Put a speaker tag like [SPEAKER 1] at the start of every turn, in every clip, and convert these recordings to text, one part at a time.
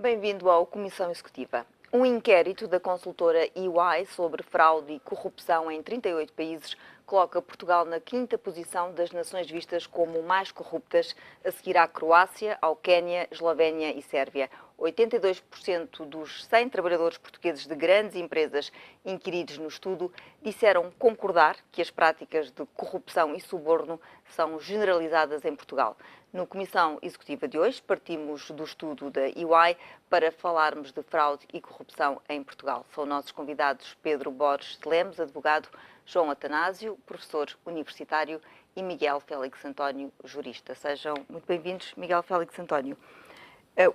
[SPEAKER 1] Bem-vindo ao Comissão Executiva. Um inquérito da consultora EY sobre fraude e corrupção em 38 países coloca Portugal na quinta posição das nações vistas como mais corruptas, a seguir à Croácia, ao Quénia, Eslovénia e Sérvia. 82% dos 100 trabalhadores portugueses de grandes empresas inquiridos no estudo disseram concordar que as práticas de corrupção e suborno são generalizadas em Portugal. No Comissão Executiva de hoje, partimos do estudo da EY para falarmos de fraude e corrupção em Portugal. São nossos convidados Pedro Borges de Lemos, advogado, João Atanásio, professor universitário, e Miguel Félix António, jurista. Sejam muito bem-vindos, Miguel Félix António.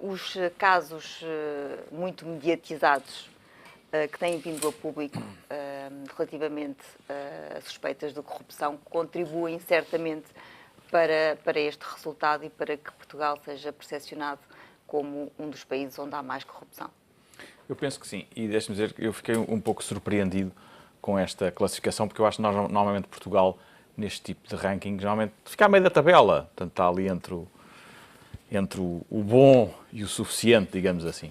[SPEAKER 1] Os casos muito mediatizados que têm vindo a público relativamente a suspeitas de corrupção contribuem certamente para este resultado e para que Portugal seja percepcionado como um dos países onde há mais corrupção.
[SPEAKER 2] Eu penso que sim, e deixe-me dizer que eu fiquei um pouco surpreendido com esta classificação, porque eu acho que normalmente Portugal, neste tipo de rankings, normalmente fica a meio da tabela, portanto está ali entre o bom e o suficiente, digamos assim.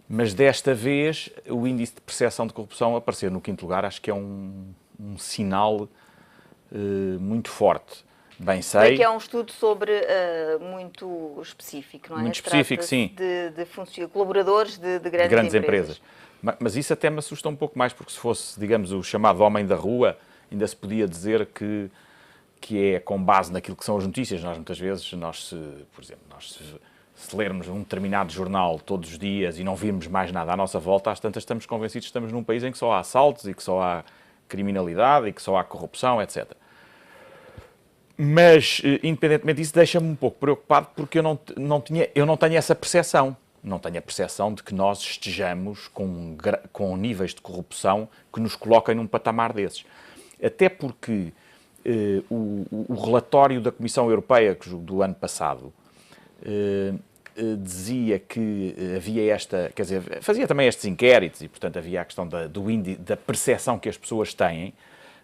[SPEAKER 2] Mas desta vez o índice de percepção de corrupção aparecer no quinto lugar, acho que é um sinal muito forte. Bem sei.
[SPEAKER 1] Que é um estudo sobre muito específico, não é?
[SPEAKER 2] Muito específico, sim.
[SPEAKER 1] De colaboradores de grandes empresas.
[SPEAKER 2] Mas isso até me assusta um pouco mais, porque se fosse, digamos, o chamado homem da rua, ainda se podia dizer que é com base naquilo que são as notícias. Nós, muitas vezes, por exemplo, se lermos um determinado jornal todos os dias e não virmos mais nada à nossa volta, às tantas estamos convencidos que estamos num país em que só há assaltos e que só há criminalidade e que só há corrupção, etc. Mas, independentemente disso, deixa-me um pouco preocupado porque eu não tenho essa percepção. Não tenho a percepção de que nós estejamos com níveis de corrupção que nos coloquem num patamar desses. Até porque o relatório da Comissão Europeia do ano passado dizia que havia quer dizer, fazia também estes inquéritos e, portanto, havia a questão da percepção que as pessoas têm,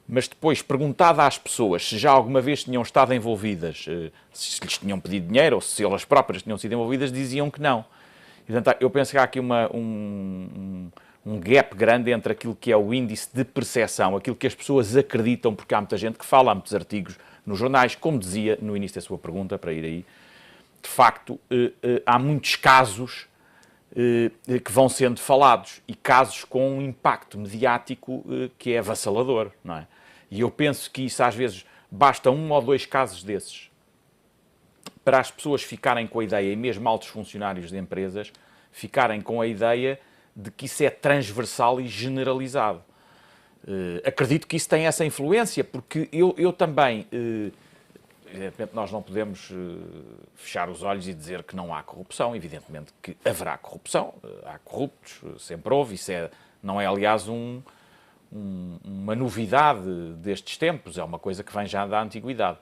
[SPEAKER 2] mas depois, perguntada às pessoas se já alguma vez tinham estado envolvidas, se lhes tinham pedido dinheiro ou se elas próprias tinham sido envolvidas, diziam que não. E, portanto, eu penso que há aqui um gap grande entre aquilo que é o índice de percepção, aquilo que as pessoas acreditam, porque há muita gente que fala, há muitos artigos nos jornais, como dizia no início da sua pergunta, para ir aí, de facto, há muitos casos que vão sendo falados e casos com um impacto mediático que é avassalador, não é? E eu penso que isso, às vezes, basta um ou dois casos desses para as pessoas ficarem com a ideia, e mesmo altos funcionários de empresas, ficarem com a ideia de que isso é transversal e generalizado. Acredito que isso tem essa influência, porque eu também... Evidentemente, nós não podemos fechar os olhos e dizer que não há corrupção. Evidentemente que haverá corrupção. Há corruptos, sempre houve. Isso não é, aliás, uma novidade destes tempos. É uma coisa que vem já da antiguidade.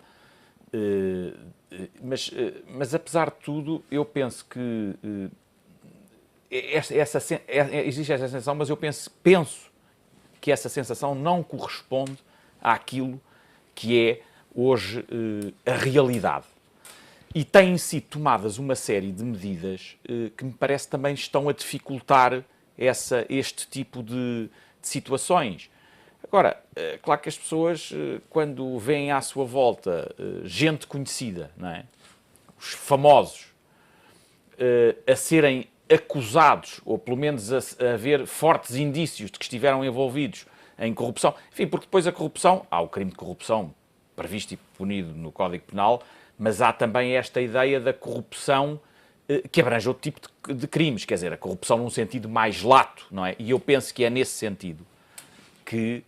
[SPEAKER 2] Mas apesar de tudo, eu penso que existe essa sensação, mas eu penso que essa sensação não corresponde àquilo que é hoje a realidade. E têm sido tomadas uma série de medidas que me parece também estão a dificultar este tipo de situações. Agora, claro que as pessoas, quando veem à sua volta gente conhecida, não é? Os famosos, a serem acusados, ou pelo menos a haver fortes indícios de que estiveram envolvidos em corrupção, enfim, porque depois a corrupção, há o crime de corrupção previsto e punido no Código Penal, mas há também esta ideia da corrupção que abrange outro tipo de crimes, quer dizer, a corrupção num sentido mais lato, não é? E eu penso que é nesse sentido que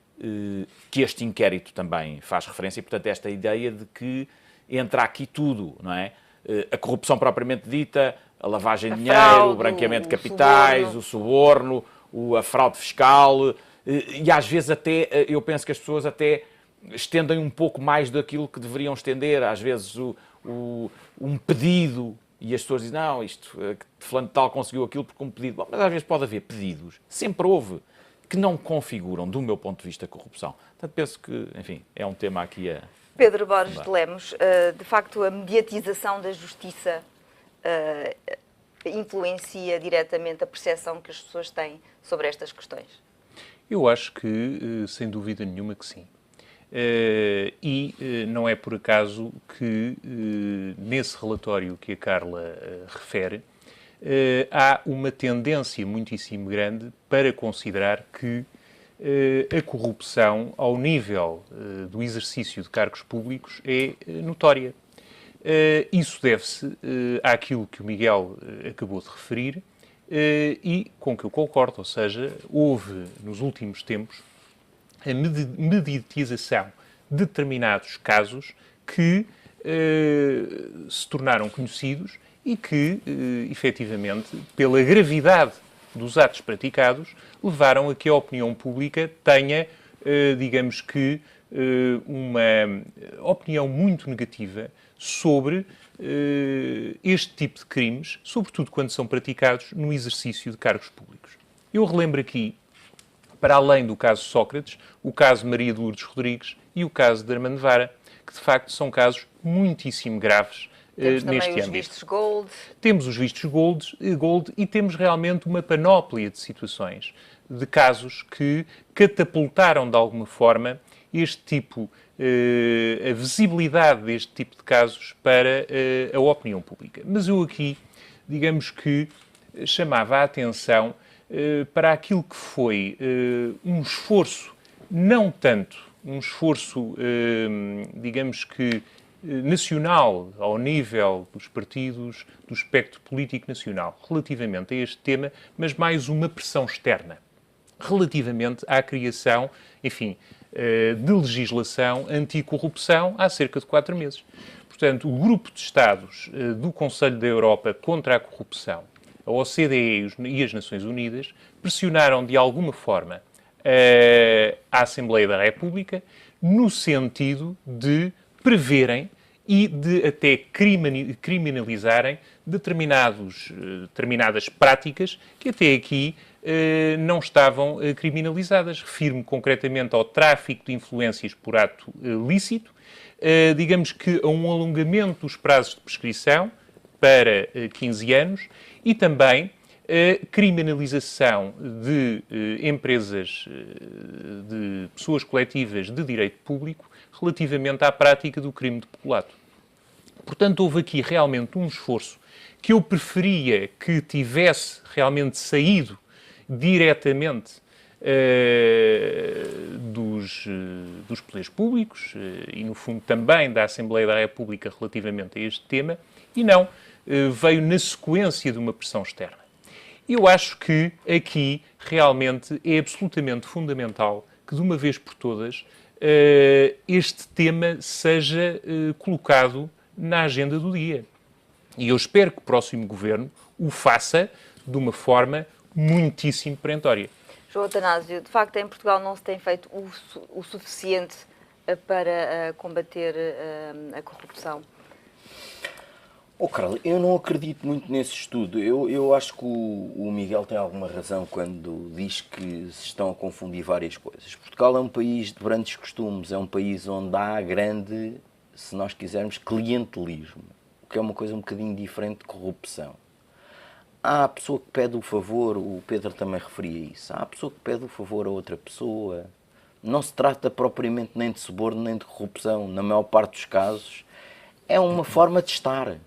[SPEAKER 2] este inquérito também faz referência, e, portanto, esta ideia de que entra aqui tudo, não é? A corrupção propriamente dita, a lavagem de dinheiro,
[SPEAKER 1] fraude,
[SPEAKER 2] o branqueamento de capitais, o suborno, a fraude fiscal, e às vezes até, eu penso que as pessoas até estendem um pouco mais daquilo que deveriam estender, às vezes um pedido, e as pessoas dizem, não, isto, fulano de tal conseguiu aquilo porque um pedido. Bom, mas às vezes pode haver pedidos, sempre houve, que não configuram, do meu ponto de vista, corrupção. Portanto, penso que, enfim, é um tema aqui a...
[SPEAKER 1] Pedro Borges de Lemos, de facto, a mediatização da justiça influencia diretamente a percepção que as pessoas têm sobre estas questões?
[SPEAKER 3] Eu acho que, sem dúvida nenhuma, que sim. Não é por acaso que, nesse relatório que a Carla refere, há uma tendência muitíssimo grande para considerar que a corrupção ao nível do exercício de cargos públicos é notória. Isso deve-se àquilo que o Miguel acabou de referir e com que eu concordo, ou seja, houve nos últimos tempos a mediatização de determinados casos que se tornaram conhecidos e que, efetivamente, pela gravidade dos atos praticados, levaram a que a opinião pública tenha, digamos que, uma opinião muito negativa sobre este tipo de crimes, sobretudo quando são praticados no exercício de cargos públicos. Eu relembro aqui, para além do caso Sócrates, o caso Maria de Lourdes Rodrigues e o caso de Armando Vara, que de facto são casos muitíssimo graves
[SPEAKER 1] temos
[SPEAKER 3] neste
[SPEAKER 1] também os
[SPEAKER 3] âmbito.
[SPEAKER 1] vistos Gold.
[SPEAKER 3] Temos os vistos Gold e temos realmente uma panóplia de situações, de casos que catapultaram de alguma forma este tipo, a visibilidade deste tipo de casos para a opinião pública. Mas eu aqui, digamos que, chamava a atenção para aquilo que foi um esforço, não tanto um esforço, digamos que, nacional, ao nível dos partidos, do espectro político nacional, relativamente a este tema, mas mais uma pressão externa, relativamente à criação, enfim, de legislação anticorrupção há cerca de 4 meses. Portanto, o grupo de Estados do Conselho da Europa contra a corrupção, a OCDE e as Nações Unidas, pressionaram de alguma forma a Assembleia da República no sentido de preverem e de até criminalizarem determinadas práticas que até aqui não estavam criminalizadas. Refiro-me concretamente ao tráfico de influências por ato lícito, digamos que a um alongamento dos prazos de prescrição para 15 anos e também a criminalização de empresas, de pessoas coletivas de direito público relativamente à prática do crime de peculato. Portanto, houve aqui realmente um esforço que eu preferia que tivesse realmente saído diretamente dos poderes públicos e, no fundo, também da Assembleia da República relativamente a este tema, e não veio na sequência de uma pressão externa. Eu acho que aqui realmente é absolutamente fundamental que, de uma vez por todas, este tema seja colocado na agenda do dia. E eu espero que o próximo governo o faça de uma forma muitíssimo perentória.
[SPEAKER 1] João Atanásio, de facto, em Portugal não se tem feito o suficiente para combater a corrupção?
[SPEAKER 4] Carla, eu não acredito muito nesse estudo. Eu acho que o Miguel tem alguma razão quando diz que se estão a confundir várias coisas. Portugal é um país de grandes costumes, é um país onde há grande, se nós quisermos, clientelismo, o que é uma coisa um bocadinho diferente de corrupção. Há a pessoa que pede o favor, o Pedro também referia isso, há a pessoa que pede o favor a outra pessoa. Não se trata propriamente nem de suborno nem de corrupção. Na maior parte dos casos é uma forma de estar.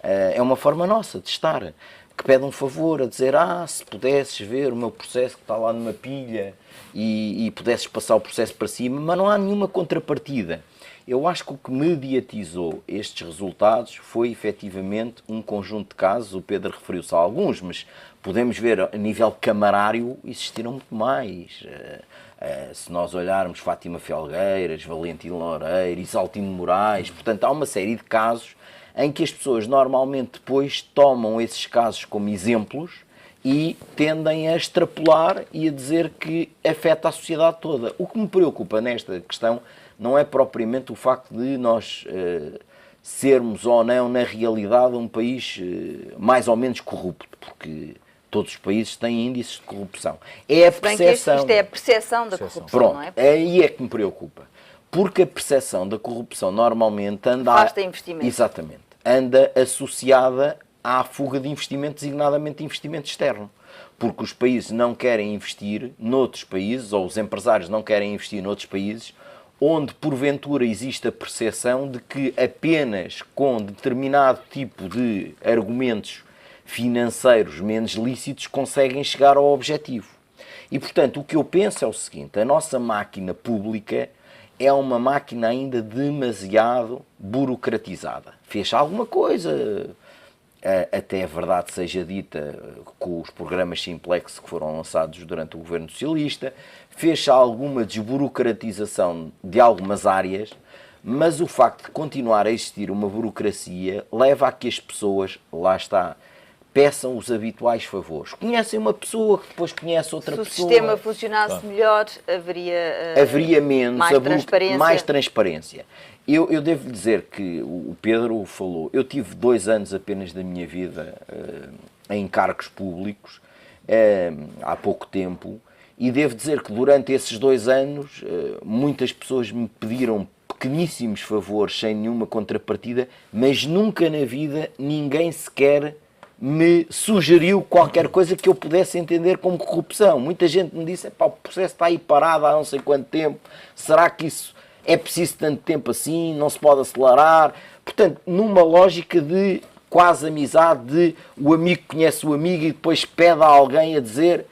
[SPEAKER 4] É uma forma nossa de estar, que pede um favor a dizer, se pudesses ver o meu processo que está lá numa pilha e pudesses passar o processo para cima, mas não há nenhuma contrapartida. Eu acho que o que mediatizou estes resultados foi efetivamente um conjunto de casos, o Pedro referiu-se a alguns, mas podemos ver a nível camarário existiram muito mais. Se nós olharmos Fátima Felgueiras, Valentino Loureiro, Isaltino Moraes, portanto há uma série de casos em que as pessoas normalmente depois tomam esses casos como exemplos e tendem a extrapolar e a dizer que afeta a sociedade toda. O que me preocupa nesta questão não é propriamente o facto de nós sermos ou não, na realidade, um país mais ou menos corrupto, porque todos os países têm índices de corrupção. É a percepção.
[SPEAKER 1] Isto é a percepção da corrupção,
[SPEAKER 4] pronto,
[SPEAKER 1] não é?
[SPEAKER 4] Aí é que me preocupa. Porque a percepção da corrupção normalmente anda...
[SPEAKER 1] Afasta investimento.
[SPEAKER 4] Exatamente. Anda associada há fuga de investimento, designadamente investimento externo. Porque os países não querem investir noutros países, ou os empresários não querem investir noutros países, onde porventura existe a percepção de que apenas com determinado tipo de argumentos financeiros menos lícitos conseguem chegar ao objetivo. E, portanto, o que eu penso é o seguinte: a nossa máquina pública é uma máquina ainda demasiado burocratizada. Fez alguma coisa, até é verdade seja dita, com os programas Simplex que foram lançados durante o governo socialista, fez alguma desburocratização de algumas áreas, mas o facto de continuar a existir uma burocracia leva a que as pessoas, lá está, peçam os habituais favores. Conhecem uma pessoa que depois conhece outra pessoa.
[SPEAKER 1] Se o sistema funcionasse melhor,
[SPEAKER 4] haveria menos,
[SPEAKER 1] mais
[SPEAKER 4] transparência. Eu devo dizer que o Pedro falou, eu tive 2 anos apenas da minha vida em cargos públicos, há pouco tempo, e devo dizer que durante esses 2 anos muitas pessoas me pediram pequeníssimos favores sem nenhuma contrapartida, mas nunca na vida ninguém sequer me sugeriu qualquer coisa que eu pudesse entender como corrupção. Muita gente me disse, o processo está aí parado há não sei quanto tempo, será que isso é preciso tanto tempo assim, não se pode acelerar? Portanto, numa lógica de quase amizade, de o amigo conhece o amigo e depois pede a alguém a dizer,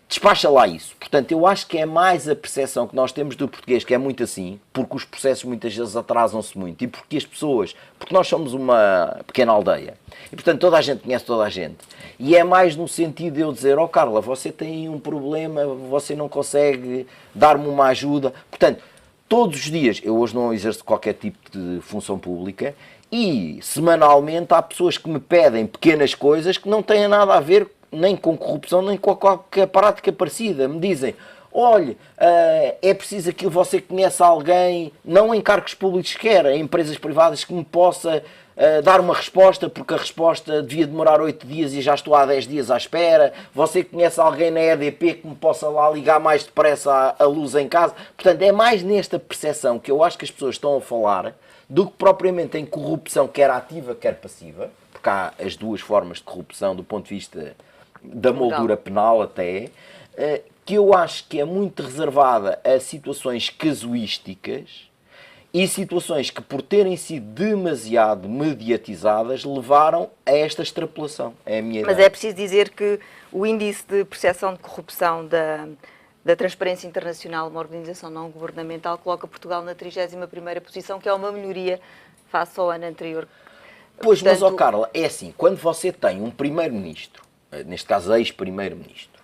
[SPEAKER 4] despacha lá isso. Portanto, eu acho que é mais a percepção que nós temos do português, que é muito assim, porque os processos muitas vezes atrasam-se muito, e porque as pessoas, porque nós somos uma pequena aldeia, e portanto toda a gente conhece toda a gente, e é mais no sentido de eu dizer, Carla, você tem um problema, você não consegue dar-me uma ajuda. Portanto, todos os dias, eu hoje não exerço qualquer tipo de função pública, e semanalmente há pessoas que me pedem pequenas coisas que não têm nada a ver nem com corrupção, nem com qualquer prática parecida. Me dizem, olha, é preciso aquilo, você conhece alguém, não em cargos públicos sequer, em empresas privadas, que me possa dar uma resposta, porque a resposta devia demorar 8 dias e já estou há 10 dias à espera. Você conhece alguém na EDP que me possa lá ligar mais depressa a luz em casa? Portanto, é mais nesta percepção que eu acho que as pessoas estão a falar do que propriamente em corrupção, quer ativa, quer passiva, porque há as duas formas de corrupção do ponto de vista da moldura penal até, que eu acho que é muito reservada a situações casuísticas e situações que, por terem sido demasiado mediatizadas, levaram a esta extrapolação. É a minha
[SPEAKER 1] Mas
[SPEAKER 4] ideia.
[SPEAKER 1] é preciso dizer que o índice de percepção de corrupção da Transparência Internacional, uma organização não governamental, coloca Portugal na 31ª posição, que é uma melhoria face ao ano anterior.
[SPEAKER 4] Pois,
[SPEAKER 1] Portanto,
[SPEAKER 4] mas, Carla, é assim, quando você tem um primeiro-ministro, neste caso ex-primeiro-ministro,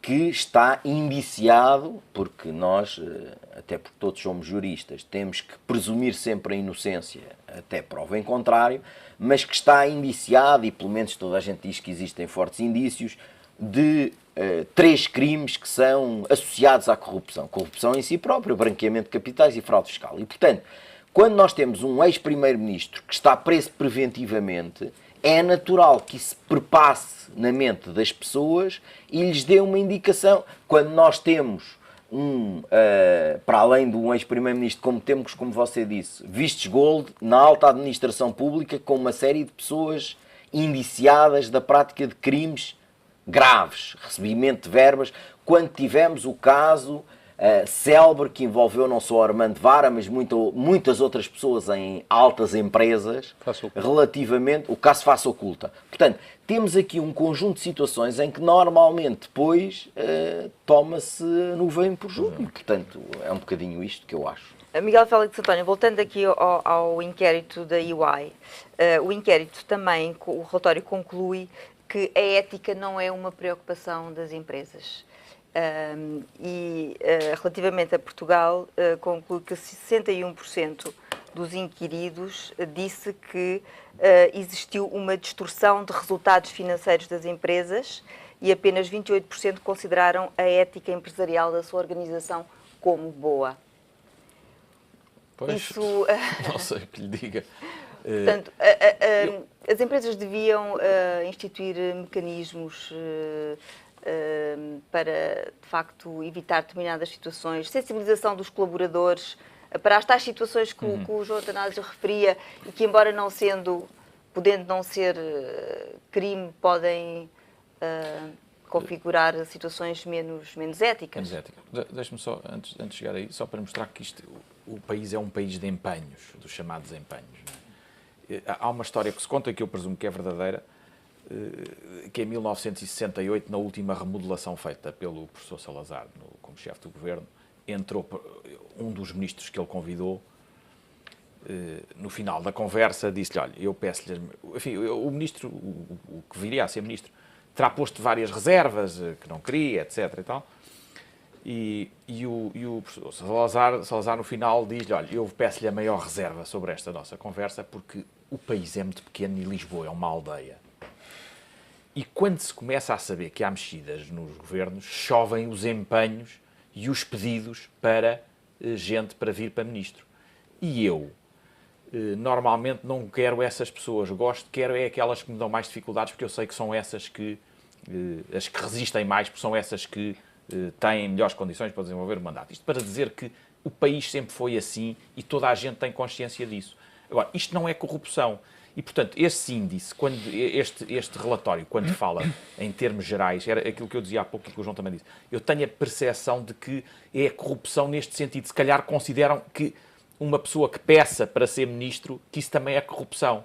[SPEAKER 4] que está indiciado, porque nós, até porque todos somos juristas, temos que presumir sempre a inocência até prova em contrário, mas que está indiciado, e pelo menos toda a gente diz que existem fortes indícios, de 3 crimes que são associados à corrupção. Corrupção em si própria, branqueamento de capitais e fraude fiscal. E, portanto, quando nós temos um ex-primeiro-ministro que está preso preventivamente, é natural que isso perpasse na mente das pessoas e lhes dê uma indicação. Quando nós temos para além de um ex-primeiro-ministro, como temos, como você disse, vistos gold na alta administração pública, com uma série de pessoas indiciadas da prática de crimes graves, recebimento de verbas, quando tivemos o caso célebre que envolveu não só Armando Vara, mas muitas outras pessoas em altas empresas, relativamente o caso Face Oculta. Portanto, temos aqui um conjunto de situações em que normalmente depois toma-se nuvem por junho. Portanto, é um bocadinho isto que eu acho.
[SPEAKER 1] Miguel Félix António, voltando aqui ao inquérito da EY, o inquérito também, o relatório conclui que a ética não é uma preocupação das empresas. Relativamente a Portugal, conclui que 61% dos inquiridos disse que existiu uma distorção de resultados financeiros das empresas e apenas 28% consideraram a ética empresarial da sua organização como boa.
[SPEAKER 2] Pois,
[SPEAKER 1] isso,
[SPEAKER 2] não sei o que lhe diga.
[SPEAKER 1] Portanto, as empresas deviam instituir mecanismos para, de facto, evitar determinadas situações, sensibilização dos colaboradores para as tais situações que o João Atanásio referia e que, embora não sendo podendo não ser crime, podem configurar situações menos éticas.
[SPEAKER 2] Menos ética. Deixe-me só, antes de chegar aí, só para mostrar que o país é um país de empenhos, dos chamados empenhos. Não é? Há uma história que se conta, que eu presumo que é verdadeira, que em 1968, na última remodelação feita pelo professor Salazar como chefe do governo, entrou um dos ministros que ele convidou. No final da conversa, disse-lhe: olha, eu peço-lhe... Enfim, o ministro, o que viria a ser ministro, terá posto várias reservas, que não queria, etc. e tal. E o professor Salazar, no final, diz-lhe: olha, eu peço-lhe a maior reserva sobre esta nossa conversa, porque o país é muito pequeno e Lisboa é uma aldeia. E quando se começa a saber que há mexidas nos governos, chovem os empenhos e os pedidos para gente para vir para ministro. E eu, normalmente, não quero essas pessoas. Quero é aquelas que me dão mais dificuldades, porque eu sei que são essas que, as que resistem mais, porque são essas que têm melhores condições para desenvolver o mandato. Isto para dizer que o país sempre foi assim e toda a gente tem consciência disso. Agora, isto não é corrupção. E, portanto, este índice, este relatório, quando fala em termos gerais, era aquilo que eu dizia há pouco e que o João também disse, eu tenho a percepção de que é corrupção neste sentido. Se calhar consideram que uma pessoa que peça para ser ministro, que isso também é corrupção,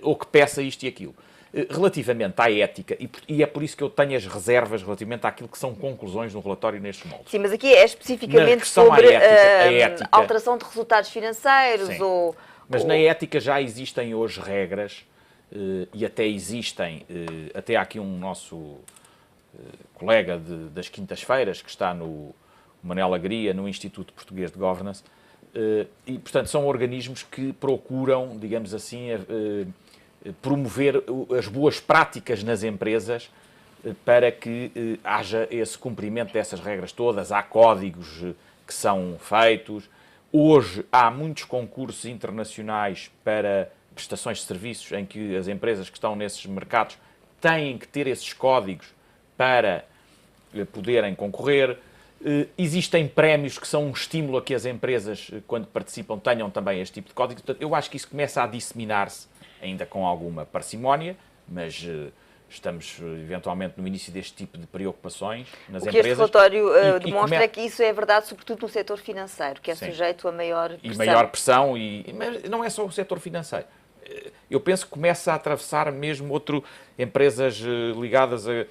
[SPEAKER 2] ou que peça isto e aquilo. Relativamente à ética, e é por isso que eu tenho as reservas relativamente àquilo que são conclusões no relatório nestes moldes.
[SPEAKER 1] Sim, mas aqui é especificamente sobre a ética, alteração de resultados financeiros.
[SPEAKER 2] Sim.
[SPEAKER 1] Ou...
[SPEAKER 2] Mas na ética já existem hoje regras, e até existem, até há aqui um nosso colega das quintas-feiras, que está no Manel Agria, no Instituto Português de Governance, e, portanto, são organismos que procuram, digamos assim, promover as boas práticas nas empresas para que haja esse cumprimento dessas regras todas. Há códigos que são feitos. Hoje há muitos concursos internacionais para prestações de serviços em que as empresas que estão nesses mercados têm que ter esses códigos para poderem concorrer. Existem prémios que são um estímulo a que as empresas, quando participam, tenham também este tipo de código. Portanto, eu acho que isso começa a disseminar-se, ainda com alguma parcimónia, mas estamos eventualmente no início deste tipo de preocupações nas empresas.
[SPEAKER 1] O que este relatório demonstra é que isso é verdade, sobretudo no setor financeiro, que é sujeito a maior pressão.
[SPEAKER 2] E maior pressão, mas não é só o setor financeiro. Eu penso que começa a atravessar mesmo empresas ligadas a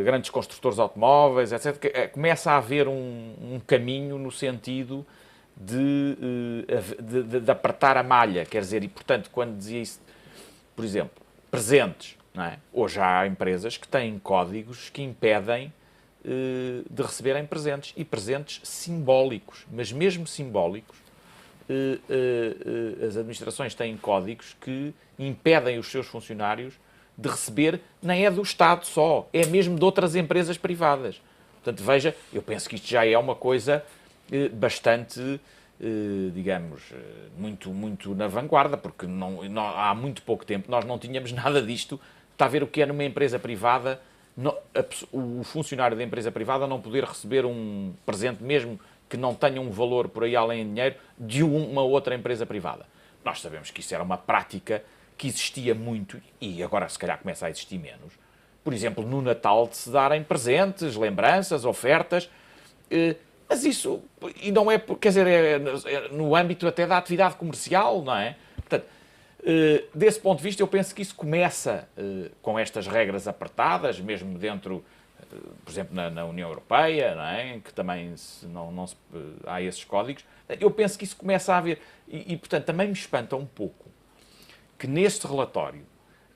[SPEAKER 2] grandes construtores automóveis, etc. Começa a haver um caminho no sentido de apertar a malha, quer dizer, e portanto, quando dizia isso, por exemplo, presentes, não é? Hoje há empresas que têm códigos que impedem de receberem presentes, e presentes simbólicos, mas mesmo simbólicos, as administrações têm códigos que impedem os seus funcionários de receber, nem é do Estado só, é mesmo de outras empresas privadas. Portanto, veja, eu penso que isto já é uma coisa bastante, digamos, muito na vanguarda, porque há muito pouco tempo nós não tínhamos nada disto. Está a ver o que é numa empresa privada, o funcionário da empresa privada não poder receber um presente, mesmo que não tenha um valor por aí além de dinheiro, de uma outra empresa privada. Nós sabemos que isso era uma prática que existia muito e agora se calhar começa a existir menos. Por exemplo, no Natal, de se darem presentes, lembranças, ofertas, mas isso, e não é, quer dizer, é no âmbito até da atividade comercial, não é? Portanto, desse ponto de vista, eu penso que isso começa com estas regras apertadas, mesmo dentro, por exemplo, na União Europeia, não é? Que também há esses códigos. Eu penso que isso começa a haver, e portanto, também me espanta um pouco que neste relatório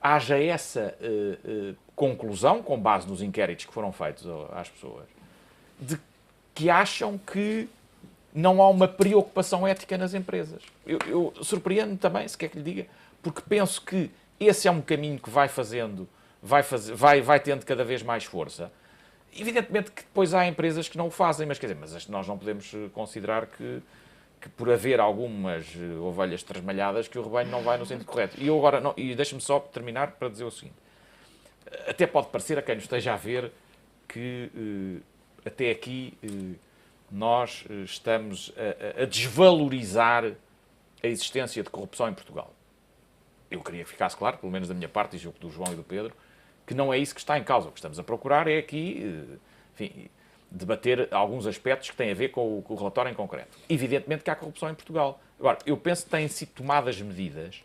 [SPEAKER 2] haja essa conclusão, com base nos inquéritos que foram feitos às pessoas, de que acham que não há uma preocupação ética nas empresas. Eu surpreendo-me também, se quer que lhe diga, porque penso que esse é um caminho que vai tendo cada vez mais força. Evidentemente que depois há empresas que não o fazem, mas quer dizer, mas nós não podemos considerar que por haver algumas ovelhas trasmalhadas que o rebanho não vai no sentido correto. E eu agora, e deixe-me só terminar para dizer o seguinte, até pode parecer a quem nos esteja a ver que até aqui nós estamos a desvalorizar a existência de corrupção em Portugal. eu queria que ficasse claro, pelo menos da minha parte, e julgo do João e do Pedro, que não é isso que está em causa. O que estamos a procurar é aqui, enfim, debater alguns aspectos que têm a ver com o relatório em concreto. Evidentemente que há corrupção em Portugal. Agora, eu penso que têm sido tomadas medidas,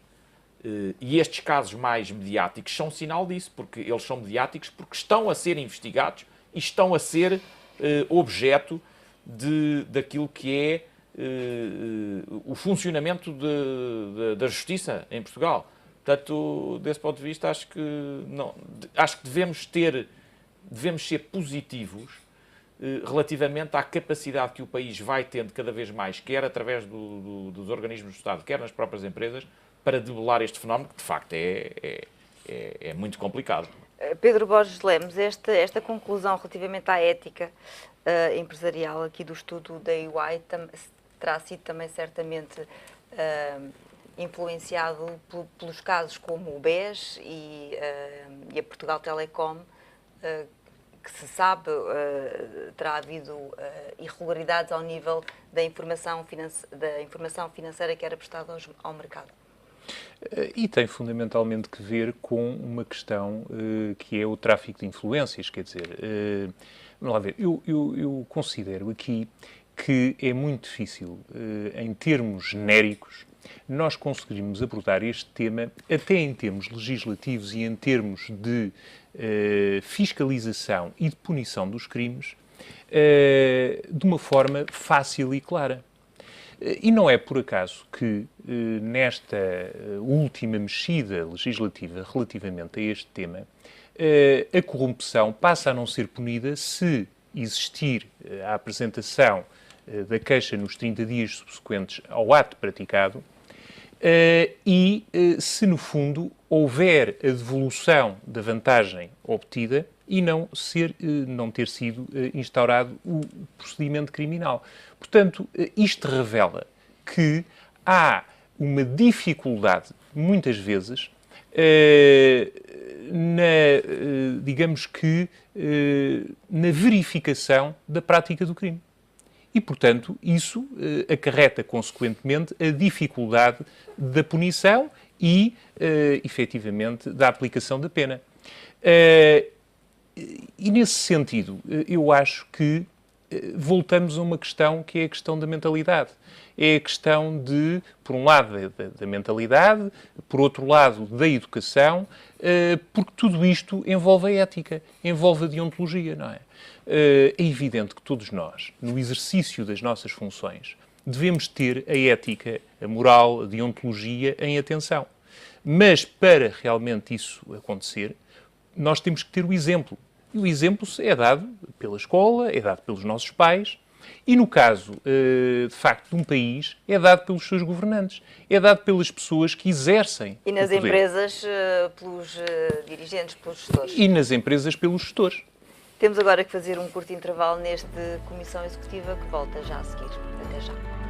[SPEAKER 2] e estes casos mais mediáticos são sinal disso, porque eles são mediáticos porque estão a ser investigados e estão a ser objeto daquilo que é o funcionamento da justiça em Portugal. Portanto, desse ponto de vista, acho que devemos ser positivos relativamente à capacidade que o país vai tendo cada vez mais, quer através dos organismos do Estado, quer nas próprias empresas, para debelar este fenómeno, que de facto é muito complicado.
[SPEAKER 1] Pedro Borges Lemos, esta conclusão relativamente à ética empresarial aqui do estudo da EY terá sido também certamente influenciado pelos casos como o BES e a Portugal Telecom, que se sabe terá havido irregularidades ao nível da informação financeira que era prestada ao mercado.
[SPEAKER 3] E tem fundamentalmente que ver com uma questão que é o tráfico de influências, quer dizer, vamos lá ver, eu considero aqui que é muito difícil, em termos genéricos, nós conseguirmos abordar este tema, até em termos legislativos e em termos de fiscalização e de punição dos crimes, de uma forma fácil e clara. E não é por acaso que, nesta última mexida legislativa relativamente a este tema, a corrupção passa a não ser punida se existir a apresentação da queixa nos 30 dias subsequentes ao ato praticado e se, no fundo, houver a devolução da vantagem obtida e não ter sido instaurado o procedimento criminal. Portanto, isto revela que há uma dificuldade, muitas vezes, na verificação da prática do crime. E, portanto, isso acarreta, consequentemente, a dificuldade da punição e, efetivamente, da aplicação da pena. E, nesse sentido, eu acho que voltamos a uma questão que é a questão da mentalidade. É a questão de, por um lado, da mentalidade, por outro lado, da educação, porque tudo isto envolve a ética, envolve a deontologia, não é? É evidente que todos nós, no exercício das nossas funções, devemos ter a ética, a moral, a deontologia em atenção. Mas, para realmente isso acontecer, nós temos que ter o exemplo. E o exemplo é dado pela escola, é dado pelos nossos pais e, no caso, de facto, de um país, é dado pelos seus governantes, é dado pelas pessoas que exercem
[SPEAKER 1] e nas empresas, pelos dirigentes, pelos gestores.
[SPEAKER 3] E nas empresas, pelos gestores.
[SPEAKER 1] Temos agora que fazer um curto intervalo neste Comissão Executiva que volta já a seguir. Até já.